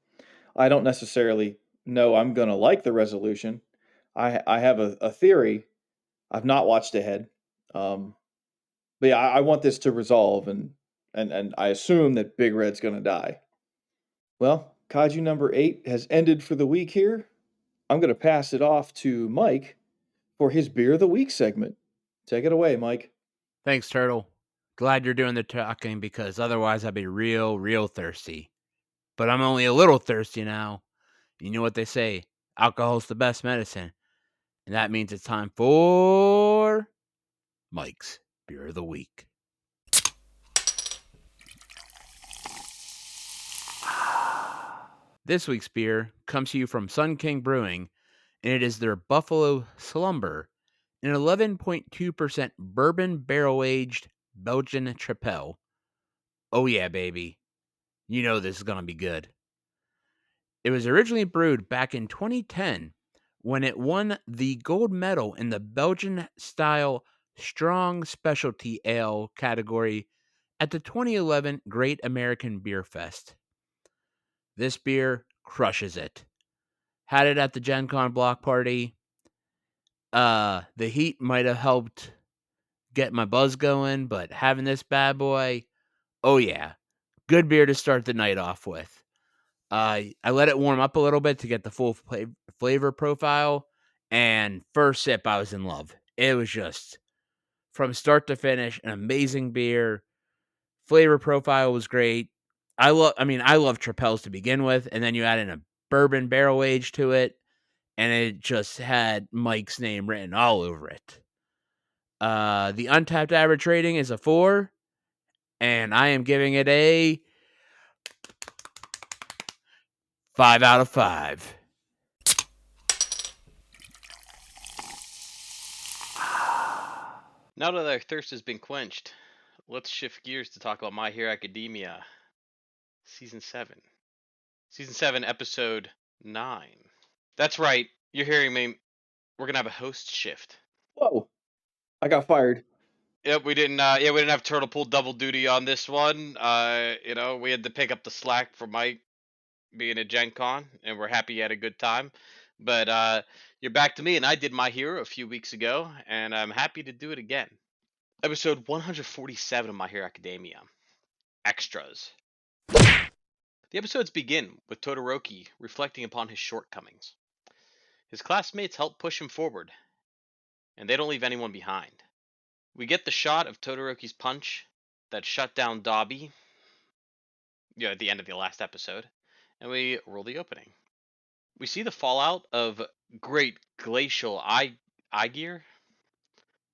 I don't necessarily know I'm going to like the resolution. I have a theory. I've not watched ahead. Um, but yeah, I want this to resolve, and I assume that Big Red's going to die. Well, Kaiju number 8 has ended for the week here. I'm going to pass it off to Mike for his Beer of the Week segment. Take it away, Mike. Thanks, Turtle. Glad you're doing the talking because otherwise I'd be real thirsty. But I'm only a little thirsty now. You know what they say, alcohol's the best medicine. And that means it's time for Mike's Beer of the Week. This week's beer comes to you from Sun King Brewing, and it is their Buffalo Slumber, an 11.2% bourbon barrel-aged Belgian Tripel. Oh yeah, baby. You know this is going to be good. It was originally brewed back in 2010 when it won the gold medal in the Belgian-style strong specialty ale category at the 2011 Great American Beer Fest. This beer crushes it. Had it at the Gen Con block party. The heat might have helped get my buzz going, but having this bad boy, oh yeah, good beer to start the night off with. I let it warm up a little bit to get the full flavor profile, and first sip, I was in love. It was just from start to finish an amazing beer. Flavor profile was great. I love Tripels to begin with, and then you add in a bourbon barrel age to it, and it just had Mike's name written all over it. The untapped average rating is a 4, and I am giving it a 5 out of 5. Now that our thirst has been quenched, let's shift gears to talk about My Hero Academia, season 7. Season 7, episode 9. That's right, you're hearing me. We're gonna have a host shift. Whoa, I got fired. Yep, we didn't. We didn't have Turtle pull double duty on this one. We had to pick up the slack for Mike being at Gen Con, and we're happy you had a good time. But you're back to me, and I did My Hero a few weeks ago, and I'm happy to do it again. Episode 147 of My Hero Academia. Extras. The episodes begin with Todoroki reflecting upon his shortcomings. His classmates help push him forward, and they don't leave anyone behind. We get the shot of Todoroki's punch that shut down Dobby, at the end of the last episode, and we roll the opening. We see the fallout of Great Glacial Eye Gear.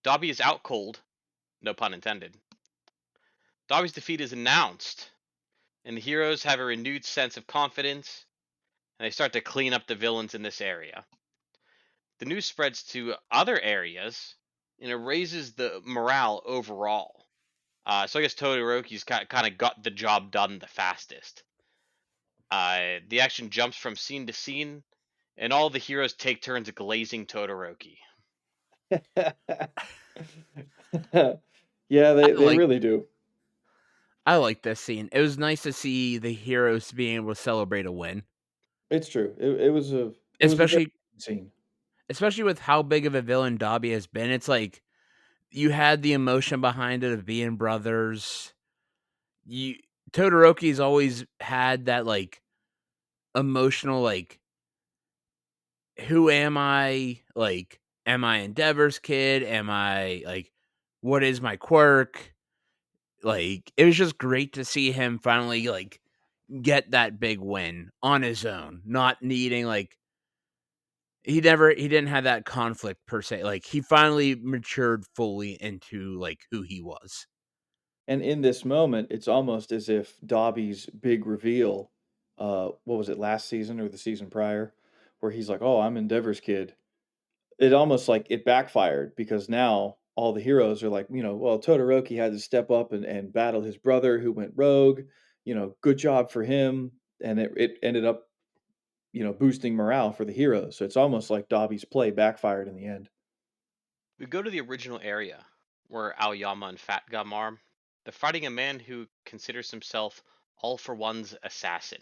Dobby is out cold, no pun intended. Dobby's defeat is announced, and the heroes have a renewed sense of confidence, and they start to clean up the villains in this area. The news spreads to other areas, and it raises the morale overall. So I guess Todoroki's kind of got the job done the fastest. The action jumps from scene to scene, and all the heroes take turns glazing Todoroki. Yeah, I they like really do. I like this scene. It was nice to see the heroes being able to celebrate a win. It's true. It was a very Especially good scene. especially with how big of a villain Dobby has been. It's like you had the emotion behind it of being brothers. You Todoroki's always had that like emotional like who am I? Like am I Endeavor's kid? Am I like what is my quirk? Like it was just great to see him finally like get that big win on his own, not needing like he didn't have that conflict per se. Like he finally matured fully into like who he was. And in this moment, it's almost as if Dobby's big reveal, what was it, last season or the season prior, where he's like, "Oh, I'm Endeavor's kid." It almost like it backfired because now all the heroes are like, well, Todoroki had to step up and battle his brother who went rogue. Good job for him. And it ended up, boosting morale for the heroes. So it's almost like Dobby's play backfired in the end. We go to the original area where Aoyama and Fat Gum are. They're fighting a man who considers himself All for One's assassin.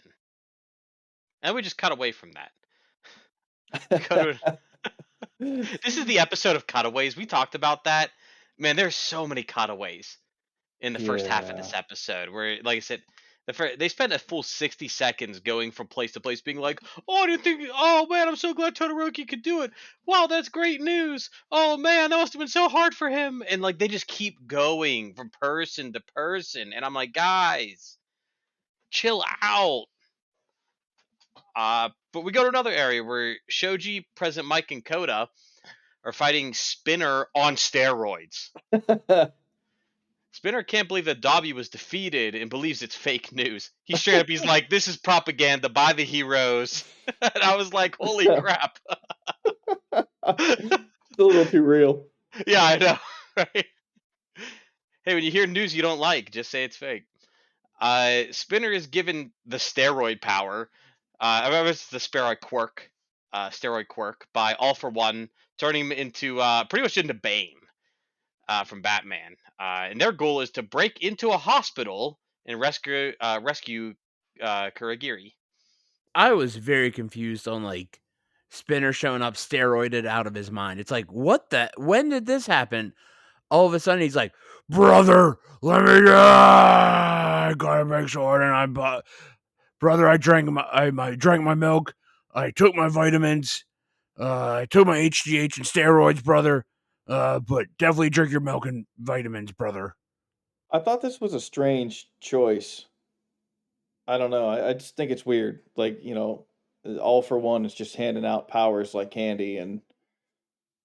And we just cut away from that. We go to this is the episode of cutaways. We talked about that. Man, there's so many cutaways in the first half of Yeah. this episode where, like I said, they spent a full 60 seconds going from place to place being like, oh, I didn't think, oh man, I'm so glad Todoroki could do it. Wow, that's great news. Oh man, that must have been so hard for him. And like they just keep going from person to person. And I'm like, guys, chill out. But we go to another area where Shoji, President Mike, and Koda are fighting Spinner on steroids. Spinner can't believe that Dobby was defeated and believes it's fake news. He's like, this is propaganda by the heroes. And I was like, holy crap. It's a little too real. Yeah, I know. Right? Hey, when you hear news you don't like, just say it's fake. Spinner is given the steroid power. I remember it's the steroid quirk by All for One, turning him into pretty much into Bane. From Batman, and their goal is to break into a hospital and rescue Kuragiri. I was very confused on like Spinner showing up steroided out of his mind. It's like, what the when did this happen? All of a sudden he's like, brother, let me I gotta make sure and brother, I drank my milk, I took my vitamins, I took my HGH and steroids, brother. But definitely drink your milk and vitamins, brother. I thought this was a strange choice. I don't know. I just think it's weird. Like, All for One is just handing out powers like candy. And,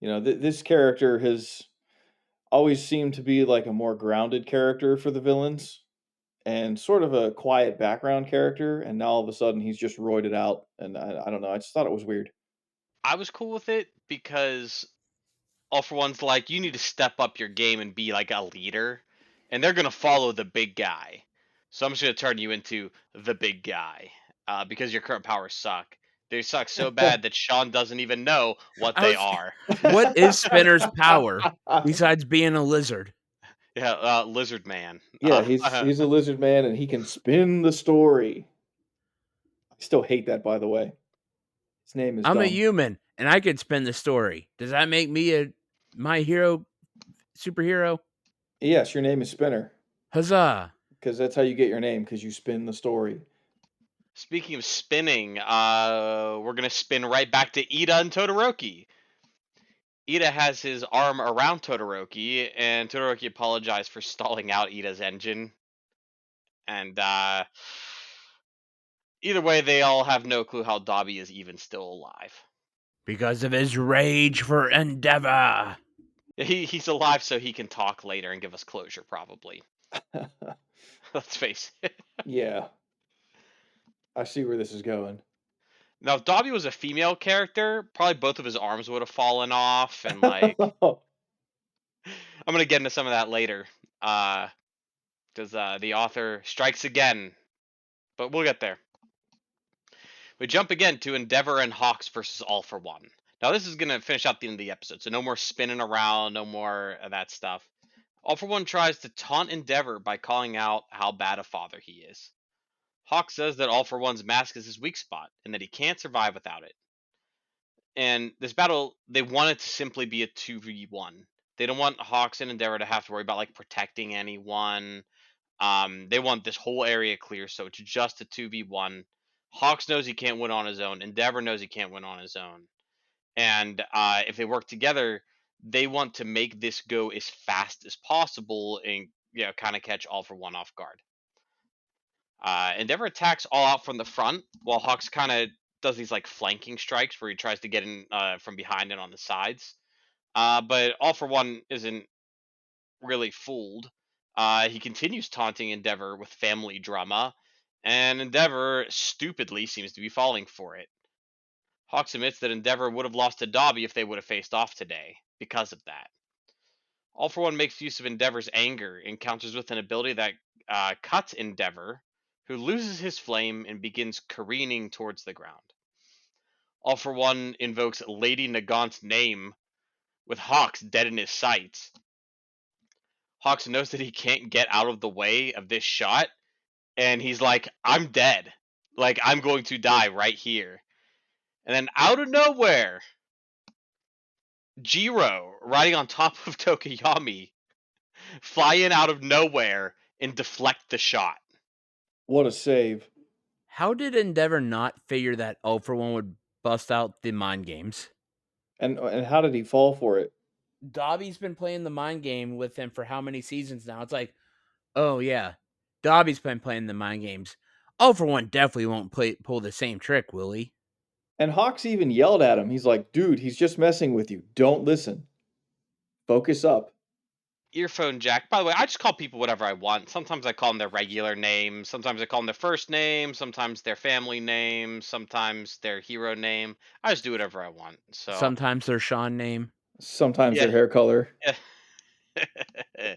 this character has always seemed to be like a more grounded character for the villains and sort of a quiet background character. And now all of a sudden he's just roided out. And I don't know. I just thought it was weird. I was cool with it because All for One's like, you need to step up your game and be like a leader, and they're gonna follow the big guy. So I'm just gonna turn you into the big guy because your current powers suck. They suck so bad that Sean doesn't even know what I they was are. what is Spinner's power besides being a lizard? Yeah, Lizard Man. Yeah, he's a lizard man and he can spin the story. I still hate that, by the way. His name is I'm a dumb. human and I could spin the story. Does that make me a my hero superhero? Yes, your name is Spinner Huzzah! because that's how you get your name because you spin the story. Speaking of spinning, we're gonna spin right back to Ida and Todoroki. Ida has his arm around Todoroki, and Todoroki apologized for stalling out Ida's engine. And either way, they all have no clue how Dobby is even still alive. Because of his rage for endeavor. He's alive so he can talk later and give us closure, probably. Let's face it. Yeah, I see where this is going. Now, if Dobby was a female character, probably both of his arms would have fallen off, and like I'm gonna get into some of that later. Because the author strikes again, but we'll get there. We jump again to Endeavor and Hawks versus All for One. Now this is gonna finish out the end of the episode, so no more spinning around, no more of that stuff. All for One tries to taunt Endeavor by calling out how bad a father he is. Hawk says that All for One's mask is his weak spot and that he can't survive without it. And this battle, they want it to simply be a 2v1. They don't want Hawks and Endeavor to have to worry about like protecting anyone. They want this whole area clear, so it's just a 2v1. Hawks knows he can't win on his own. Endeavor knows he can't win on his own. And if they work together, they want to make this go as fast as possible and kind of catch All for One off guard. Endeavor attacks all out from the front, while Hawks kind of does these like flanking strikes where he tries to get in from behind and on the sides. But All for One isn't really fooled. He continues taunting Endeavor with family drama, and Endeavor stupidly seems to be falling for it. Hawks admits that Endeavor would have lost to Dobby if they would have faced off today, because of that. All for One makes use of Endeavor's anger and counters with an ability that cuts Endeavor, who loses his flame and begins careening towards the ground. All for One invokes Lady Nagant's name, with Hawks dead in his sights. Hawks knows that he can't get out of the way of this shot, and he's like, I'm dead. Like, I'm going to die right here. And then out of nowhere, Jiro, riding on top of Tokuyami, fly in out of nowhere and deflect the shot. What a save. How did Endeavor not figure that All for One would bust out the mind games? And how did he fall for it? Dobby's been playing the mind game with him for how many seasons now? It's like, oh yeah, Dobby's been playing the mind games. All for One definitely won't pull the same trick, will he? And Hawks even yelled at him. He's like, dude, he's just messing with you. Don't listen. Focus up. Earphone Jack. By the way, I just call people whatever I want. Sometimes I call them their regular name. Sometimes I call them their first name. Sometimes their family name. Sometimes their hero name. I just do whatever I want. So Sometimes their Sean name. Sometimes yeah. their hair color. At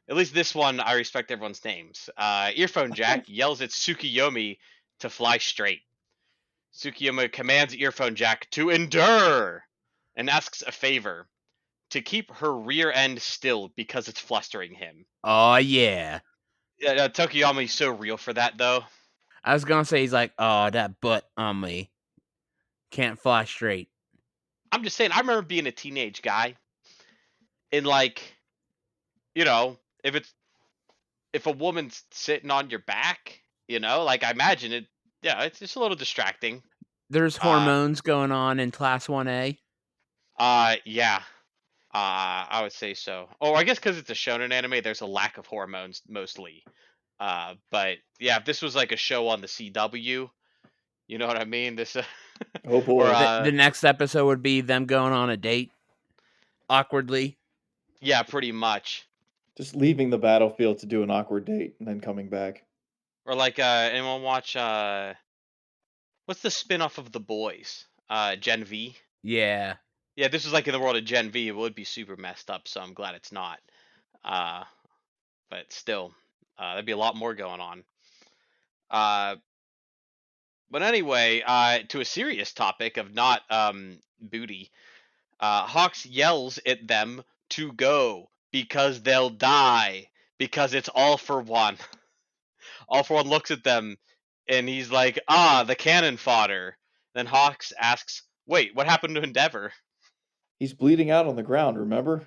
least this one, I respect everyone's names. Earphone Jack yells at Tsukiyomi to fly straight. Tsukiyomi commands Earphone Jack to endure and asks a favor, to keep her rear end still because it's flustering him. Oh yeah. Tokuyami's so real for that, though. I was gonna say he's like, oh, that butt on me. Can't fly straight. I'm just saying, I remember being a teenage guy, and like, if a woman's sitting on your back, like I imagine it. Yeah, it's just a little distracting. There's hormones going on in Class 1A. Yeah. I would say so. Oh, I guess because it's a shonen anime, there's a lack of hormones mostly. But yeah, if this was like a show on the CW, you know what I mean? This, Oh or boy. The next episode would be them going on a date awkwardly. yeah, pretty much. Just leaving the battlefield to do an awkward date and then coming back. Or like, anyone watch what's the spin-off of The Boys? Gen V. Yeah. Yeah, this is like in the world of Gen V. It would be super messed up, so I'm glad it's not. But still, there'd be a lot more going on. But anyway, to a serious topic of not booty, Hawks yells at them to go because they'll die because it's All for One. All for One looks at them and he's like, the cannon fodder. Then Hawks asks, wait, what happened to Endeavor? He's bleeding out on the ground, remember?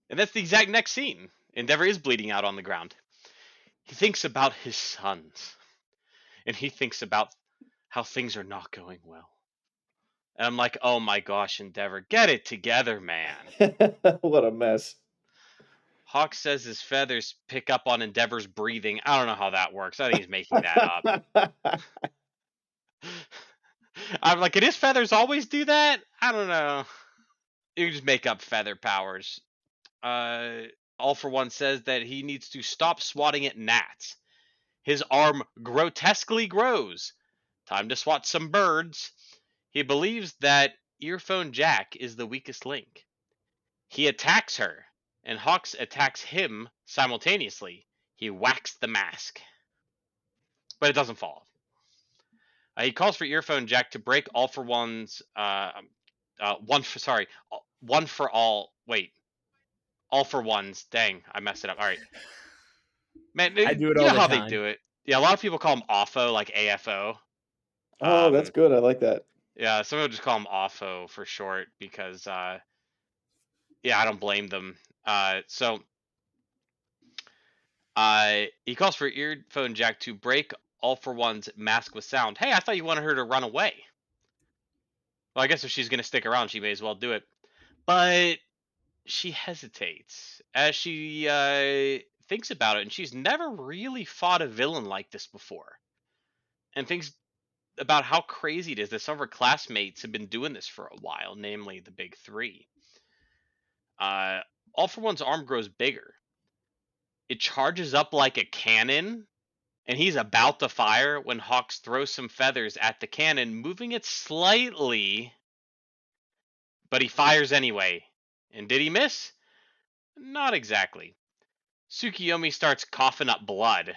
And that's the exact next scene. Endeavor is bleeding out on the ground. He thinks about his sons. And he thinks about how things are not going well. And I'm like, oh my gosh, Endeavor, get it together, man. What a mess. Hawk says his feathers pick up on Endeavor's breathing. I don't know how that works. I think he's making that up. I'm like, can his feathers always do that? I don't know. You just make up feather powers. All for One says that he needs to stop swatting at gnats. His arm grotesquely grows. Time to swat some birds. He believes that Earphone Jack is the weakest link. He attacks her, and Hawks attacks him simultaneously. He whacks the mask, but it doesn't fall. He calls for Earphone Jack to break All for One's one for all. Wait, All for One's. Dang, I messed it up. All right, man. I do it You all know the how they time. do it. Yeah, a lot of people call him AFO, like AFO. Oh, that's Um, good. I like that. yeah, some people just call him AFO for short because, yeah, I don't blame them. He calls for earphone jack to break All for One's mask with sound. Hey, I thought you wanted her to run away. Well, I guess if she's gonna stick around, she may as well do it. But she hesitates as she thinks about it, and she's never really fought a villain like this before, and thinks about how crazy it is that some of her classmates have been doing this for a while, namely the big three. Uh, All for One's arm grows bigger. It charges up like a cannon, and he's about to fire when Hawks throws some feathers at the cannon, moving it slightly, but he fires anyway. And did he miss? Not exactly. Tsukiyomi starts coughing up blood.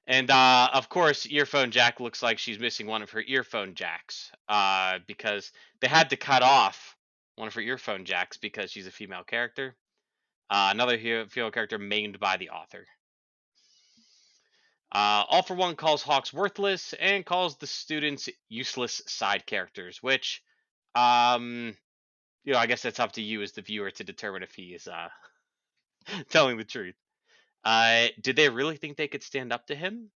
And of course, Earphone Jack looks like she's missing one of her earphone jacks because they had to cut off one of her earphone jacks because she's a female character. Another female character maimed by the author. All for One calls Hawks worthless and calls the students useless side characters, which, um, I guess that's up to you as the viewer to determine if he is telling the truth. Did they really think they could stand up to him?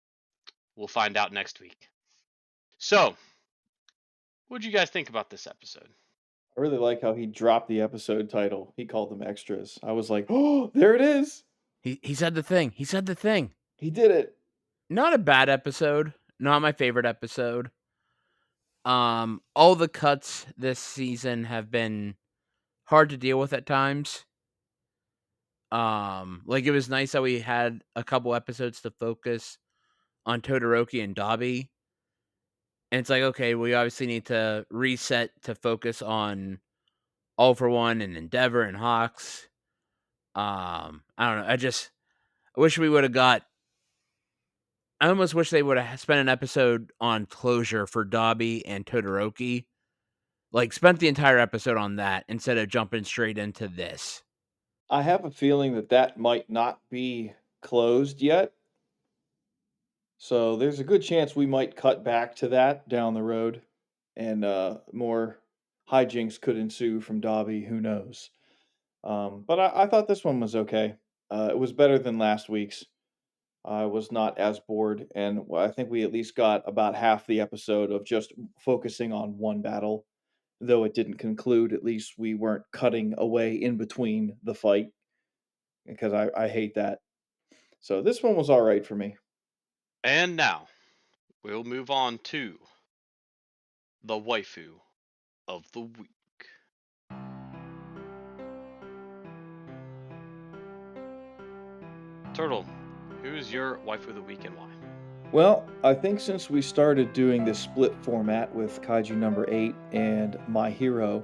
We'll find out next week. So, what did you guys think about this episode? I really like how he dropped the episode title. He called them extras. I was like, oh, there it is. He said the thing. He said the thing. He did it. Not a bad episode. Not my favorite episode. All the cuts this season have been hard to deal with at times. Like it was nice that we had a couple episodes to focus on Todoroki and Dabi. And it's like, okay, we obviously need to reset to focus on All for One and Endeavor and Hawks. I don't know. I wish we would have got. I almost wish they would have spent an episode on closure for Dabi and Todoroki. Like, spent the entire episode on that instead of jumping straight into this. I have a feeling that that might not be closed yet. So there's a good chance we might cut back to that down the road, and more hijinks could ensue from Dobby. Who knows? But I thought this one was okay. It was better than last week's. I was not as bored, and I think we at least got about half the episode of just focusing on one battle. Though it didn't conclude, at least we weren't cutting away in between the fight, because I hate that. So this one was all right for me. And now, we'll move on to the waifu of the week. Turtle, who's your waifu of the week and why? Well, I think since we started doing this split format with Kaiju number 8 and My Hero,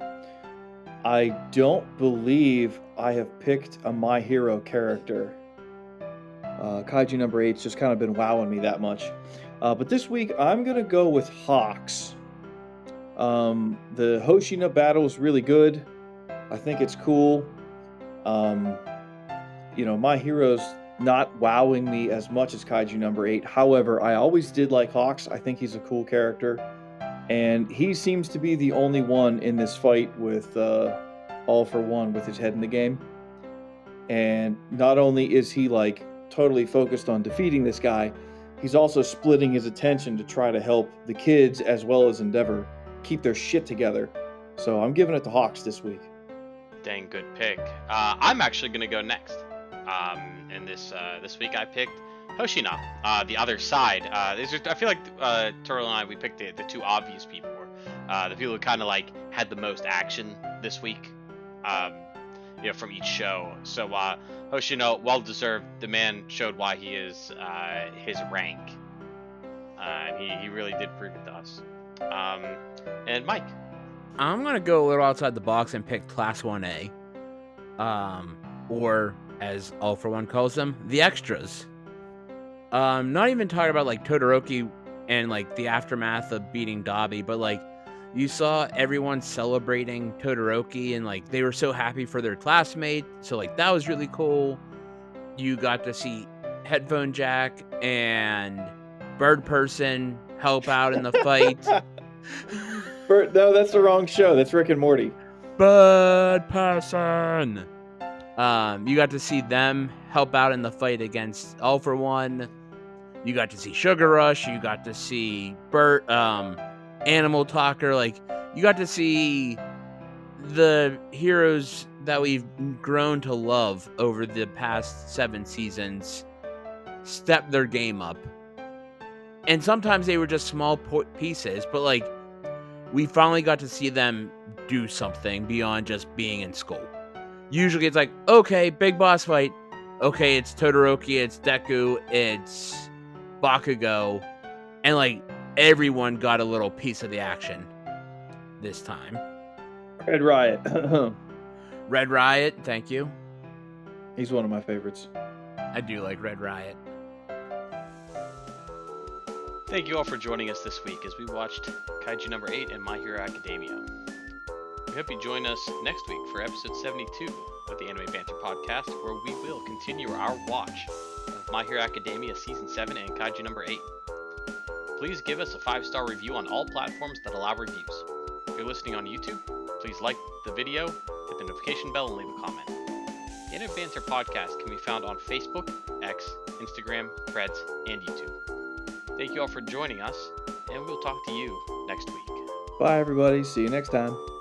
I don't believe I have picked a My Hero character. Kaiju number 8's just kind of been wowing me that much. But this week, I'm going to go with Hawks. The Hoshina battle is really good. I think it's cool. My hero's not wowing me as much as Kaiju number 8. However, I always did like Hawks. I think he's a cool character. And he seems to be the only one in this fight with All for One with his head in the game. And not only is he like totally focused on defeating this guy, he's also splitting his attention to try to help the kids as well as Endeavor keep their shit together. So I'm giving it to Hawks this week. Dang good pick. I'm actually gonna go next. And this week I picked Hoshina, the other side. I feel like Turtle and I we picked the two obvious people, the people who kind of like had the most action this week, from each show. So Hoshina, well deserved. The man showed why he is his rank, and he really did prove it to us. And Mike. I'm going to go a little outside the box and pick Class 1A. Or, as All for One calls them, the extras. Not even talking about, like, Todoroki and, like, the aftermath of beating Dabi, but, like, you saw everyone celebrating Todoroki, and, like, they were so happy for their classmate, so, like, that was really cool. You got to see Headphone Jack and Bird Person help out in the fight. No, that's the wrong show. That's Rick and Morty. Bird Person. You got to see them help out in the fight against All for One. You got to see Sugar Rush. You got to see Bert, Animal Talker. Like, you got to see the heroes that we've grown to love over the past 7 seasons step their game up. And sometimes they were just small pieces, but like, we finally got to see them do something beyond just being in school. Usually it's like, okay, big boss fight. Okay, it's Todoroki, it's Deku, it's Bakugo. And like, everyone got a little piece of the action this time. Red Riot. Red Riot, thank you. He's one of my favorites. I do like Red Riot. Thank you all for joining us this week as we watched Kaiju number 8 and My Hero Academia. We hope you join us next week for episode 72 of the Anime Banter podcast, where we will continue our watch of My Hero Academia Season 7 and Kaiju number 8. Please give us a 5-star review on all platforms that allow reviews. If you're listening on YouTube, please like the video, hit the notification bell, and leave a comment. The Anime Banter podcast can be found on Facebook, X, Instagram, Threads, and YouTube. Thank you all for joining us, and we'll talk to you next week. Bye, everybody. See you next time.